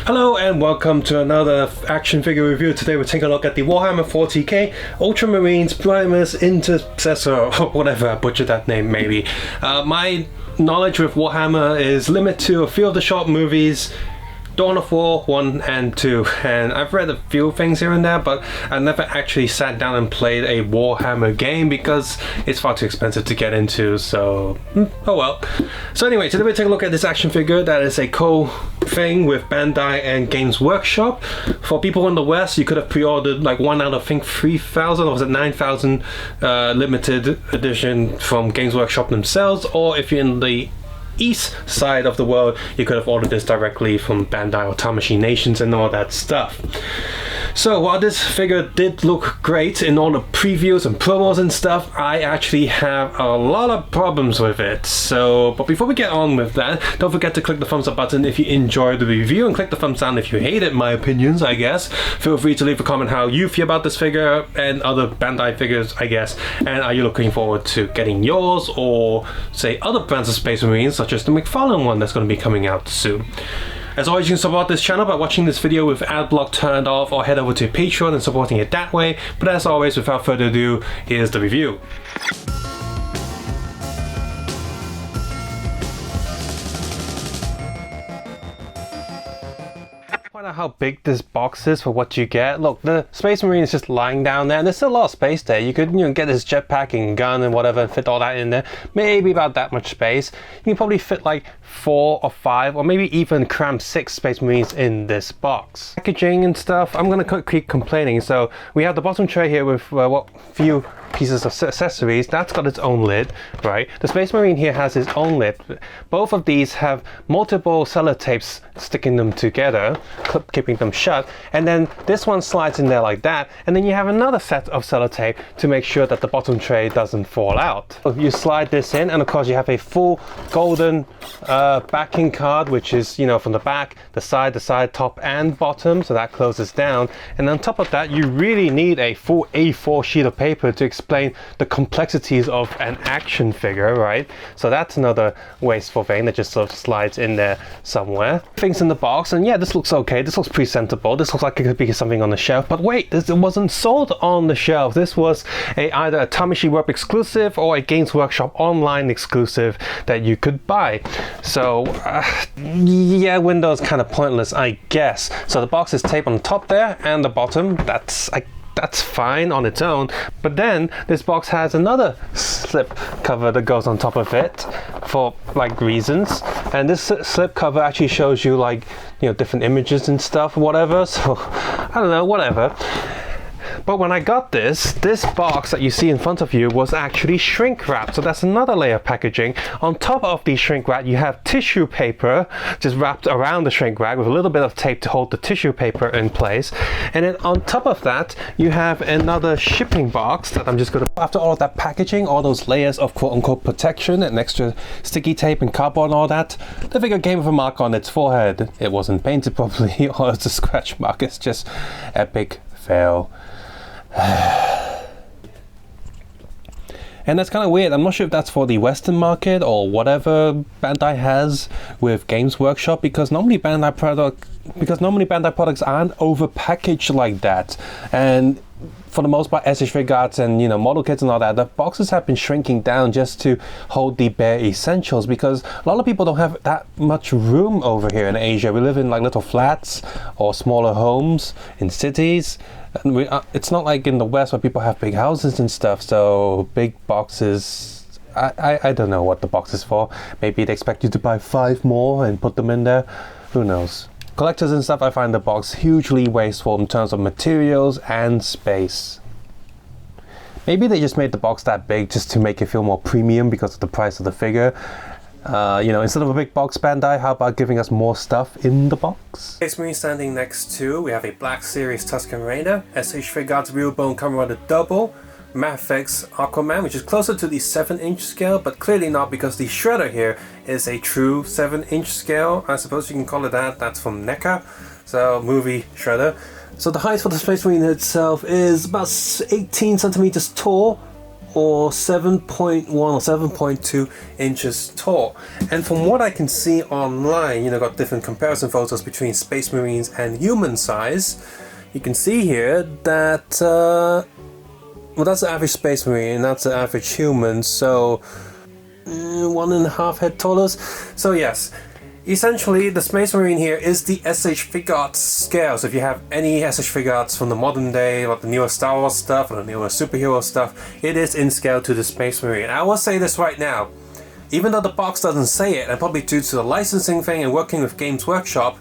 Hello and welcome to another action figure review. Today we're taking a look at the Warhammer 40k Ultramarines Primaris Intercessor, or whatever, I butchered that name maybe. My knowledge with Warhammer is limited to a few of the short movies, Dawn of War 1 and 2, and I've read a few things here and there, but I never actually sat down and played a Warhammer game because it's far too expensive to get into, so oh well. So anyway, today we're taking a look at this action figure that is a co-thing with Bandai and Games Workshop. For people in the West, you could have pre-ordered like one out of I think 3,000 or was it 9,000 limited edition from Games Workshop themselves, or if you're in the east side of the world, you could have ordered this directly from Bandai or Tamashii Nations and all that stuff. So while this figure did look great in all the previews and promos and stuff, I actually have a lot of problems with it. But before we get on with that, don't forget to click the thumbs up button if you enjoyed the review, and click the thumbs down if you hated my opinions, I guess. Feel free to leave a comment how you feel about this figure and other Bandai figures, I guess. And are you looking forward to getting yours, or say other brands of Space Marines such as the McFarlane one that's going to be coming out soon. As always, you can support this channel by watching this video with ad block turned off, or head over to Patreon and supporting it that way. But as always, without further ado, here's the review. Find out how big this box is for what you get. Look, the Space Marine is just lying down there, and there's still a lot of space there. You could, get this jetpack and gun and whatever and fit all that in there. Maybe about that much space. You can probably fit like 4 or 5 or maybe even cram 6 Space Marines in this box. Packaging and stuff, I'm gonna keep complaining. So we have the bottom tray here with what few pieces of accessories. That's got its own lid, right? The Space Marine here has its own lid. Both of these have multiple sellotapes sticking them together, keeping them shut, and then this one slides in there like that, and then you have another set of sellotape to make sure that the bottom tray doesn't fall out. So you slide this in, and of course you have a full golden backing card, which is from the back, the side, top and bottom, so that closes down. And on top of that, you really need a full A4 sheet of paper to explain the complexities of an action figure, right? So that's another wasteful thing that just sort of slides in there somewhere. Things in the box, and yeah, this looks okay. This looks presentable. This looks like it could be something on the shelf, but wait, this wasn't sold on the shelf. This was either a Tamashii Web exclusive or a Games Workshop online exclusive that you could buy. So yeah, Windows kind of pointless, I guess. So the box is taped on the top there and the bottom. That's fine on its own, but then this box has another slip cover that goes on top of it for like reasons, and this slip cover actually shows you like different images and stuff, whatever. So I don't know, whatever. But when I got this box that you see in front of you was actually shrink wrapped. So that's another layer of packaging. On top of the shrink wrap, you have tissue paper just wrapped around the shrink wrap with a little bit of tape to hold the tissue paper in place. And then on top of that, you have another shipping box that I'm just going to, after all of that packaging, all those layers of quote-unquote protection and extra sticky tape and cardboard and all that, the figure came with a mark on its forehead. It wasn't painted properly, or it's a scratch mark. It's just epic fail. And that's kind of weird. I'm not sure if that's for the Western market or whatever Bandai has with Games Workshop, because normally Bandai products aren't over packaged like that. And for the most part, SH Figuarts and model kits and all that, the boxes have been shrinking down just to hold the bare essentials, because a lot of people don't have that much room over here in Asia. We live in like little flats or smaller homes in cities. And it's not like in the West where people have big houses and stuff, so big boxes, I don't know what the box is for. Maybe they expect you to buy 5 more and put them in there, who knows. Collectors and stuff, I find the box hugely wasteful in terms of materials and space. Maybe they just made the box that big just to make it feel more premium because of the price of the figure. Instead of a big box, Bandai, how about giving us more stuff in the box? Space Marine standing next to, we have a Black Series Tusken Raider, SH Figuarts Real Bone Kamen Rider Double, Mafex Aquaman, which is closer to the 7-inch scale, but clearly not, because the Shredder here is a true 7-inch scale. I suppose you can call it that. That's from NECA, so movie Shredder. So the height for the Space Marine itself is about 18 centimeters tall, or 7.1 or 7.2 inches tall. And from what I can see online, got different comparison photos between Space Marines and human size. You can see here that, well, that's the average Space Marine, and that's the average human, so 1.5 head taller. So yes, essentially the Space Marine here is the SH Figuarts scale. So if you have any SH Figuarts from the modern day, or the newer Star Wars stuff, or the newer superhero stuff, it is in scale to the Space Marine. I will say this right now, even though the box doesn't say it, and probably due to the licensing thing and working with Games Workshop,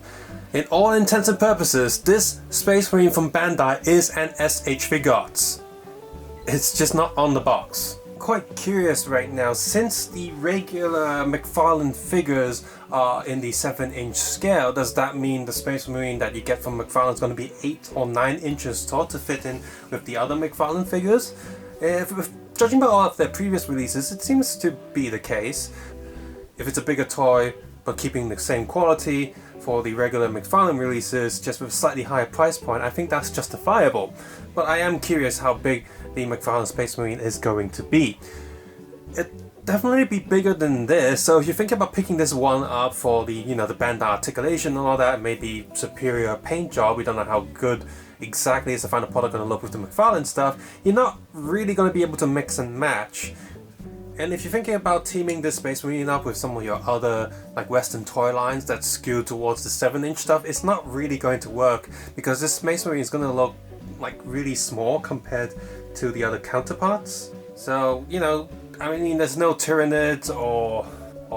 in all intents and purposes, this Space Marine from Bandai is an SH Figuarts. It's just not on the box. Quite curious right now, since the regular McFarlane figures are in the 7-inch scale, does that mean the Space Marine that you get from McFarlane is going to be 8 or 9 inches tall to fit in with the other McFarlane figures? Judging by all of their previous releases, it seems to be the case. If it's a bigger toy, but keeping the same quality for the regular McFarlane releases, just with a slightly higher price point, I think that's justifiable. But I am curious how big the McFarlane Space Marine is going to be. It definitely be bigger than this, so if you think about picking this one up for the, the Bandai Articulation and all that, maybe superior paint job, we don't know how good exactly is the final product going to look with the McFarlane stuff, you're not really going to be able to mix and match. And if you're thinking about teaming this Space Marine up with some of your other like Western toy lines that skew towards the 7-inch stuff, it's not really going to work, because this Space Marine is going to look like really small compared to the other counterparts. So, I mean, there's no Tyranids or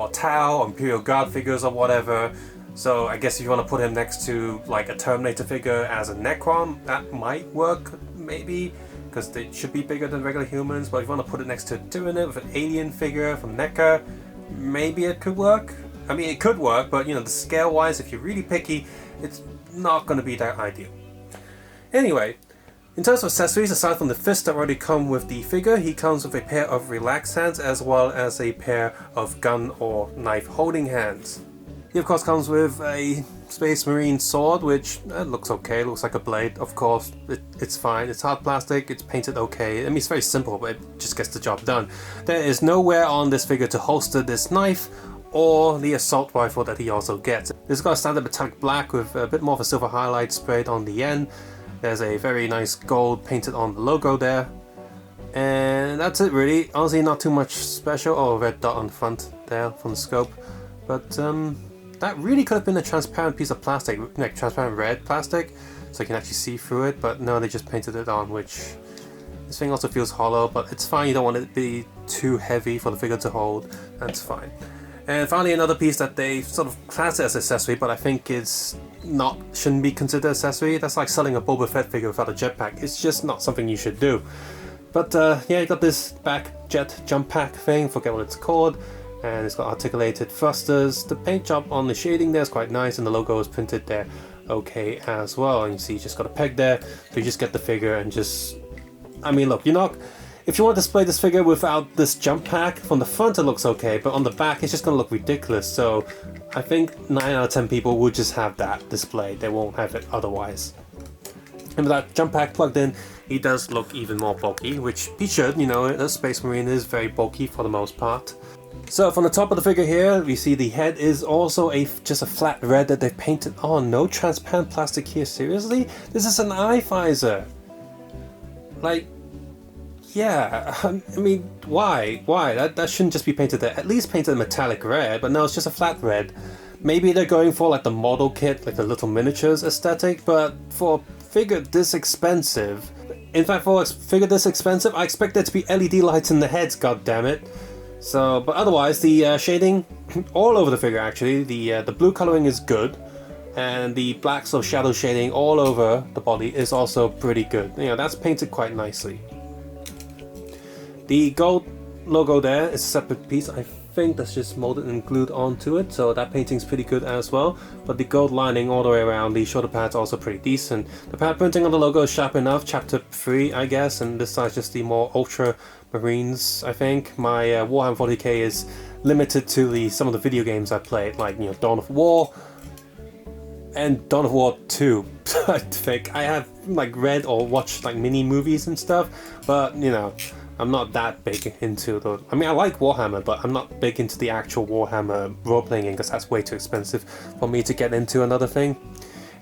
Tau or Imperial Guard figures or whatever. So I guess if you want to put him next to like a Terminator figure as a Necron, that might work maybe, because they should be bigger than regular humans. But if you want to put it next to a Tyranid with an alien figure from NECA, maybe it could work. I mean, it could work, but the scale wise, if you're really picky, it's not going to be that ideal. Anyway, in terms of accessories, aside from the fists that already come with the figure, he comes with a pair of relaxed hands as well as a pair of gun or knife holding hands. He of course comes with a Space Marine sword, which looks okay, looks like a blade. Of course, it's fine, it's hard plastic, it's painted okay. I mean, it's very simple, but it just gets the job done. There is nowhere on this figure to holster this knife or the assault rifle that he also gets. It's got a standard metallic black with a bit more of a silver highlight sprayed on the end. There's a very nice gold painted on the logo there. And that's it really. Honestly, not too much special. Oh, a red dot on the front there from the scope. But that really could have been a transparent piece of plastic, like transparent red plastic, so you can actually see through it. But no, they just painted it on, which this thing also feels hollow, but it's fine. You don't want it to be too heavy for the figure to hold. That's fine. And finally, another piece that they sort of class it as accessory, but I think shouldn't be considered accessory. That's like selling a Boba Fett figure without a jetpack. It's just not something you should do. But yeah, you got this back jet jump pack thing, forget what it's called, and it's got articulated thrusters. The paint job on the shading there is quite nice, and the logo is printed there okay as well. And you see you just got a peg there, so you just get the figure and just, I mean, look, if you want to display this figure without this jump pack, from the front it looks okay, but on the back it's just going to look ridiculous. So I think 9 out of 10 people would just have that displayed. They won't have it otherwise. And with that jump pack plugged in, he does look even more bulky, which he should. The Space Marine is very bulky for the most part. So from the top of the figure here, we see the head is also just a flat red that they've painted on. No transparent plastic here, seriously? This is an eye visor. Like, yeah, I mean, why? That shouldn't just be painted there. At least painted a metallic red, but no, it's just a flat red. Maybe they're going for like the model kit, like the little miniatures aesthetic, but for a figure this expensive, in fact for a figure this expensive, I expect there to be LED lights in the heads, goddammit. So, but otherwise, the shading all over the figure actually, the blue coloring is good, and the black sort of shadow shading all over the body is also pretty good. That's painted quite nicely. The gold logo there is a separate piece. I think that's just molded and glued onto it, so that painting's pretty good as well. But the gold lining all the way around the shoulder pad's also pretty decent. The pad printing on the logo is sharp enough, chapter 3 I guess, and this side's just the more Ultramarines, I think. My Warhammer 40k is limited to some of the video games I played, like Dawn of War and Dawn of War 2. I think I have like read or watched like mini movies and stuff, but I'm not that big into the... I mean, I like Warhammer, but I'm not big into the actual Warhammer role-playing game because that's way too expensive for me to get into another thing.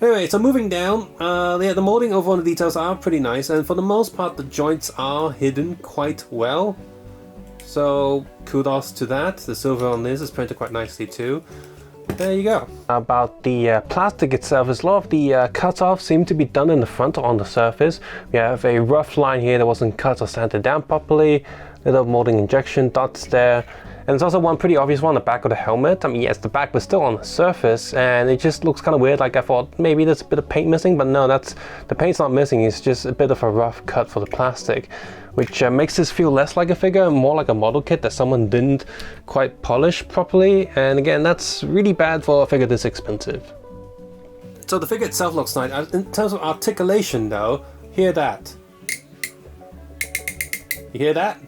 Anyway, so moving down, yeah, the molding over on the details are pretty nice, and for the most part the joints are hidden quite well. So kudos to that. The silver on this is printed quite nicely too. There you go. About the plastic itself, a lot of the cut-offs seem to be done in the front or on the surface. We have a rough line here that wasn't cut or sanded down properly, little molding injection dots there. And there's also one pretty obvious one on the back of the helmet. I mean, yes, the back was still on the surface, and it just looks kind of weird. Like I thought maybe there's a bit of paint missing, but no, the paint's not missing. It's just a bit of a rough cut for the plastic, which makes this feel less like a figure and more like a model kit that someone didn't quite polish properly. And again, that's really bad for a figure this expensive. So the figure itself looks nice. In terms of articulation, though, hear that. You hear that?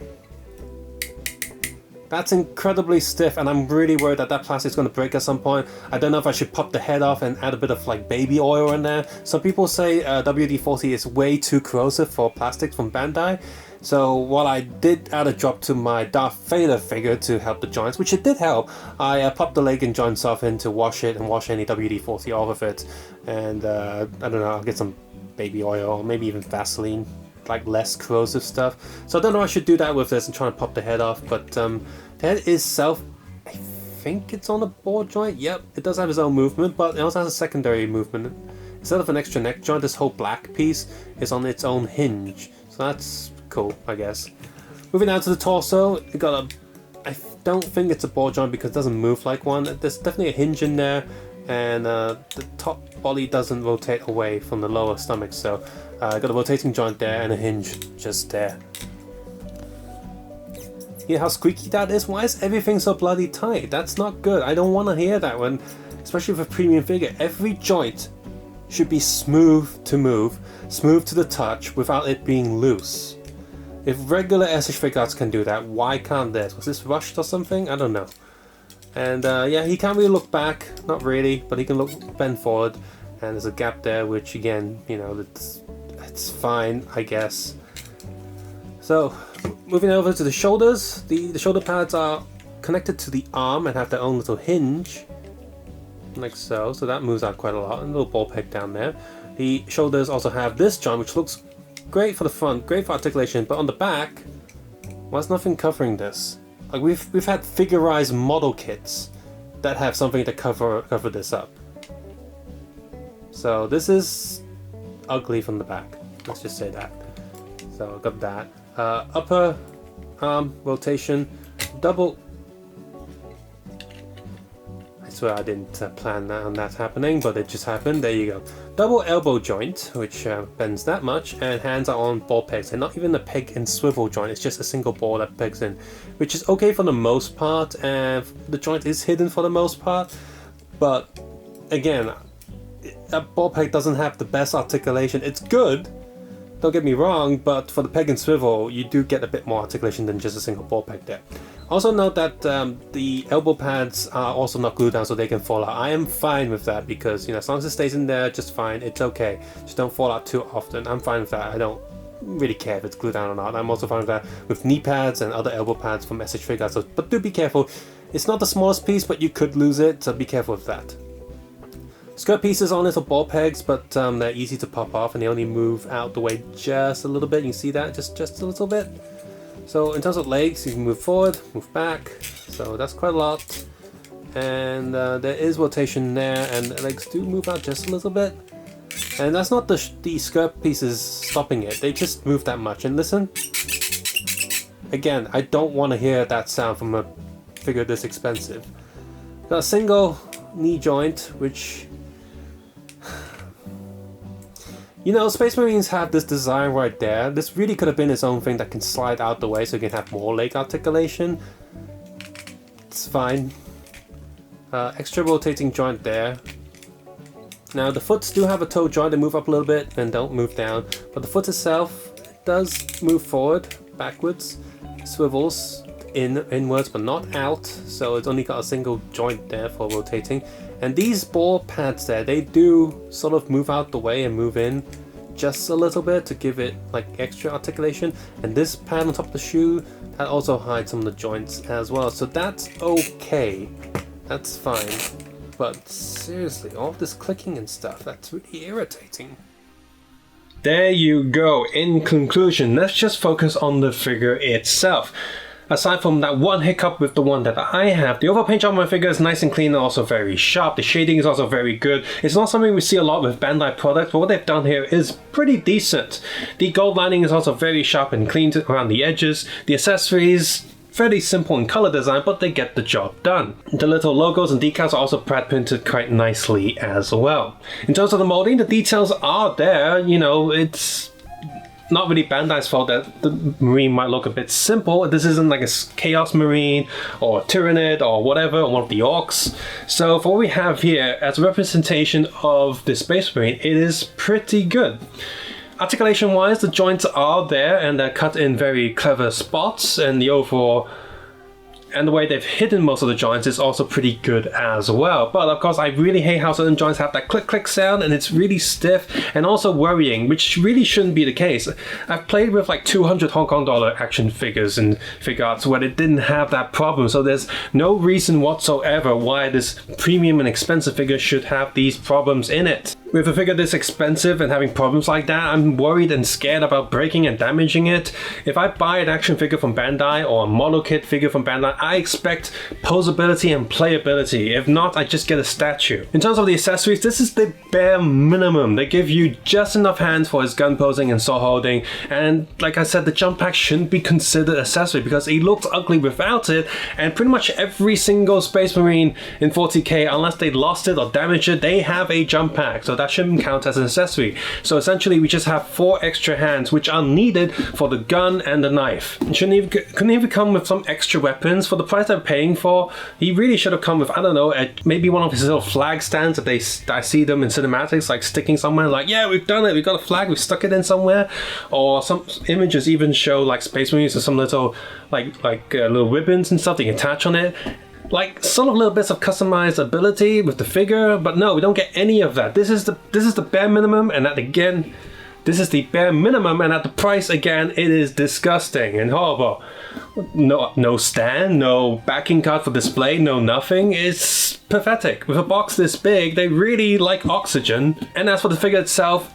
That's incredibly stiff, and I'm really worried that that plastic's going to break at some point. I don't know if I should pop the head off and add a bit of like baby oil in there. Some people say WD-40 is way too corrosive for plastic from Bandai. So while I did add a drop to my Darth Vader figure to help the joints, which it did help, I popped the leg and joints off in to wash it and wash any WD-40 off of it. And I don't know, I'll get some baby oil or maybe even Vaseline, like less corrosive stuff. So I don't know if I should do that with this and try and pop the head off, but the head is I think it's on a ball joint. Yep, it does have its own movement, but it also has a secondary movement. Instead of an extra neck joint, this whole black piece is on its own hinge. So that's cool, I guess. Moving down to the torso, it got I don't think it's a ball joint because it doesn't move like one. There's definitely a hinge in there, and the top body doesn't rotate away from the lower stomach, so got a rotating joint there and a hinge just there. You know how squeaky that is? Why is everything so bloody tight? That's not good. I don't want to hear that when, especially with a premium figure. Every joint should be smooth to move, smooth to the touch without it being loose. If regular SH figures can do that, why can't this? Was this rushed or something? I don't know. And yeah, he can't really look back, not really, but he can bend forward, and there's a gap there, which again, you know, it's fine, I guess. So, moving over to the shoulders, the shoulder pads are connected to the arm and have their own little hinge, like so. So that moves out quite a lot, and a little ball peg down there. The shoulders also have this joint, which looks great for the front, great for articulation, but on the back, well, there's nothing covering this. Like we've had figurized model kits that have something to cover this up. So this is ugly from the back. Let's just say that. So I've got that. Upper arm rotation, double. I swear I didn't plan on that happening, but it just happened. There you go. Double elbow joint, which bends that much, and hands are on ball pegs. And not even a peg and swivel joint, it's just a single ball that pegs in, which is okay for the most part, and the joint is hidden for the most part. But again, that ball peg doesn't have the best articulation. It's good, don't get me wrong, but for the peg and swivel, you do get a bit more articulation than just a single ball peg there. Also note that the elbow pads are also not glued down, so they can fall out. I am fine with that because, you know, as long as it stays in there just fine, it's okay. Just don't fall out too often. I'm fine with that. I don't really care if it's glued down or not. I'm also fine with that with knee pads and other elbow pads from SH figures. So, but do be careful. It's not the smallest piece, but you could lose it, so be careful with that. Skirt pieces on little ball pegs, but they're easy to pop off, and they only move out the way just a little bit. You can see that, just a little bit. So in terms of legs, you can move forward, move back, so that's quite a lot. And there is rotation there, and the legs do move out just a little bit. And that's not the skirt pieces stopping it, they just move that much. And listen, again, I don't want to hear that sound from a figure this expensive. Got a single knee joint, which... You know, Space Marines have this design right there. This really could have been its own thing that can slide out the way so you can have more leg articulation. It's fine. Extra rotating joint there. Now the foots do have a toe joint. They move up a little bit and don't move down. But the foot itself does move forward, backwards, swivels inwards but not out. So it's only got a single joint there for rotating. And these ball pads there, they do sort of move out the way and move in just a little bit to give it like extra articulation, and this pad on top of the shoe, that also hides some of the joints as well, so that's okay, that's fine. But seriously, all this clicking and stuff, that's really irritating. There you go. In conclusion, let's just focus on the figure itself. Aside from that one hiccup with the one that I have, the overall paint job on my figure is nice and clean and also very sharp. The shading is also very good. It's not something we see a lot with Bandai products, but what they've done here is pretty decent. The gold lining is also very sharp and clean around the edges. The accessories, fairly simple in color design, but they get the job done. The little logos and decals are also pad printed quite nicely as well. In terms of the molding, the details are there. You know, it's not really Bandai's fault that the Marine might look a bit simple. This isn't like a Chaos Marine or a Tyrannid or whatever, or one of the Orcs. So for what we have here as a representation of the Space Marine, it is pretty good. Articulation wise, the joints are there and they're cut in very clever spots, and the overall and the way they've hidden most of the joints is also pretty good as well. But of course, I really hate how certain joints have that click click sound, and it's really stiff and also worrying, which really shouldn't be the case. I've played with like 200 Hong Kong dollar action figures and figure arts where it didn't have that problem, so there's no reason whatsoever why this premium and expensive figure should have these problems in it. With a figure this expensive and having problems like that, I'm worried and scared about breaking and damaging it. If I buy an action figure from Bandai or a model kit figure from Bandai, I expect posability and playability. If not, I just get a statue. In terms of the accessories, this is the bare minimum. They give you just enough hands for his gun posing and sword holding, and like I said, the jump pack shouldn't be considered accessory because he looks ugly without it, and pretty much every single Space Marine in 40k, unless they lost it or damaged it, they have a jump pack, so that shouldn't count as an accessory. So essentially we just have 4 extra hands which are needed for the gun and the knife. Couldn't even come with some extra weapons. For the price they're paying for, he really should have come with, I don't know, maybe one of his little flag stands that I see them in cinematics like sticking somewhere, like, yeah, we've done it, we've got a flag, we've stuck it in somewhere. Or some images even show like Space Marines with some little little ribbons and stuff they can attach on it, like sort of little bits of customized ability with the figure. But no, we don't get any of that. This is the bare minimum, and that again, this is the bare minimum, and at the price again, it is disgusting and horrible. No stand, no backing card for display, no nothing. It's pathetic. With a box this big, they really like oxygen. And as for the figure itself,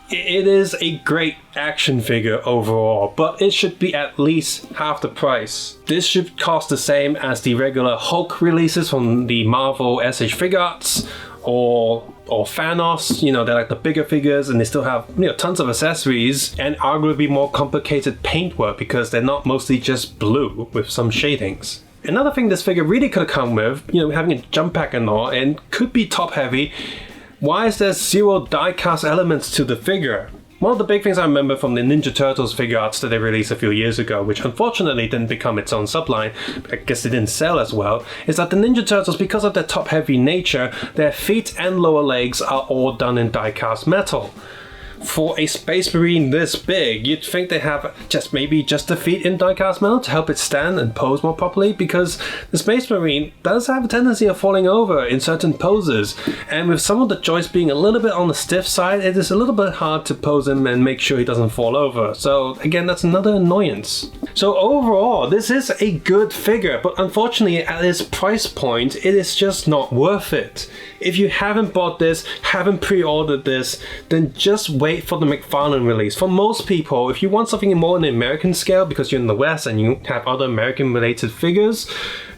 it is a great action figure overall, but it should be at least half the price. This should cost the same as the regular Hulk releases from the Marvel SH Figuarts or Thanos. You know, they're like the bigger figures, and they still have, you know, tons of accessories and arguably more complicated paintwork because they're not mostly just blue with some shadings. Another thing this figure really could have come with, you know, having a jump pack and all, and could be top heavy. Why is there 0 die-cast elements to the figure? One of the big things I remember from the Ninja Turtles figure arts that they released a few years ago, which unfortunately didn't become its own subline, I guess they didn't sell as well, is that the Ninja Turtles, because of their top-heavy nature, their feet and lower legs are all done in die-cast metal. For a Space Marine this big, you'd think they have maybe just the feet in die-cast metal to help it stand and pose more properly, because the Space Marine does have a tendency of falling over in certain poses, and with some of the joints being a little bit on the stiff side, it is a little bit hard to pose him and make sure he doesn't fall over. So again, that's another annoyance. So overall, this is a good figure, but unfortunately at its price point, it is just not worth it. If you haven't bought this, haven't pre-ordered this, then just wait for the McFarlane release. For most people, if you want something more on the American scale because you're in the West and you have other American related figures,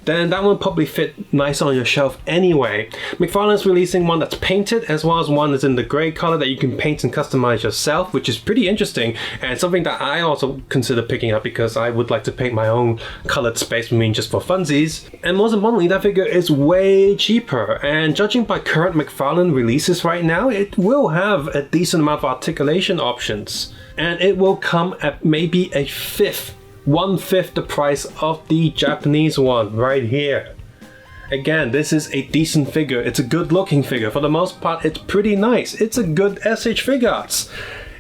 then that will probably fit nice on your shelf anyway. McFarlane's releasing one that's painted, as well as one that's in the grey color that you can paint and customize yourself, which is pretty interesting, and something that I also consider picking up because I would like to paint my own colored Space Marine just for funsies. And most importantly, that figure is way cheaper, and judging by current McFarlane releases right now, it will have a decent amount of articulation options, and it will come at maybe a 1/5 the price of the Japanese one right here. Again, this is a decent figure. It's a good looking figure. For the most part, it's pretty nice. It's a good SH Figuarts.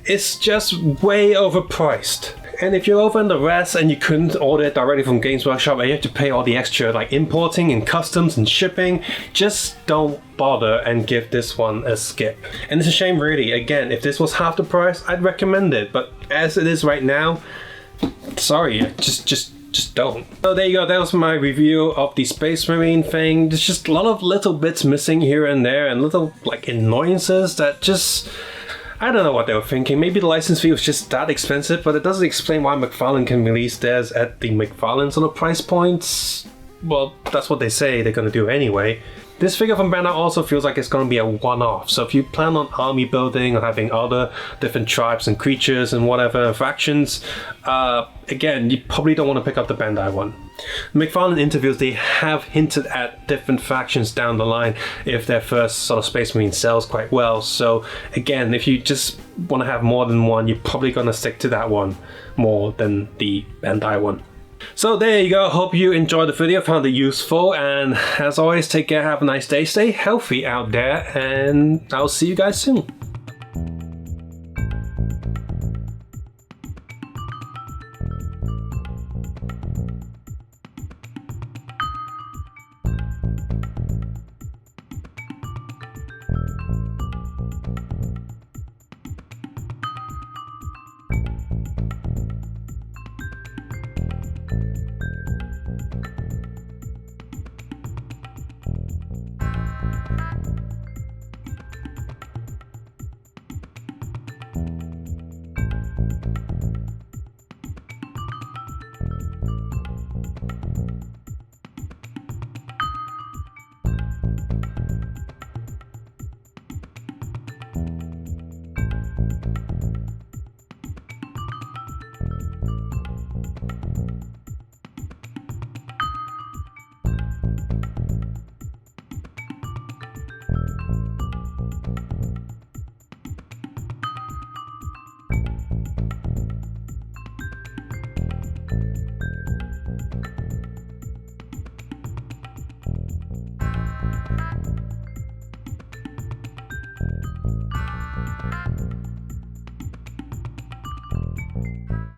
It's just way overpriced. And if you're over in the rest and you couldn't order it directly from Games Workshop and you have to pay all the extra like importing and customs and shipping, just don't bother and give this one a skip. And it's a shame really. Again, if this was half the price, I'd recommend it. But as it is right now, sorry, just don't. So there you go, that was my review of the Space Marine thing. There's just a lot of little bits missing here and there and little like annoyances that just, I don't know what they were thinking. Maybe the license fee was just that expensive, but it doesn't explain why McFarlane can release theirs at the McFarlane sort of price points. Well, that's what they say they're gonna do anyway. This figure from Bandai also feels like it's going to be a one-off, so if you plan on army building or having other different tribes and creatures and whatever factions, again, you probably don't want to pick up the Bandai one. McFarlane interviews, they have hinted at different factions down the line if their first sort of Space Marine sells quite well, so again, if you just want to have more than one, you're probably going to stick to that one more than the Bandai one. So there you go, hope you enjoyed the video, found it useful, and as always, take care, have a nice day, stay healthy out there, and I'll see you guys soon.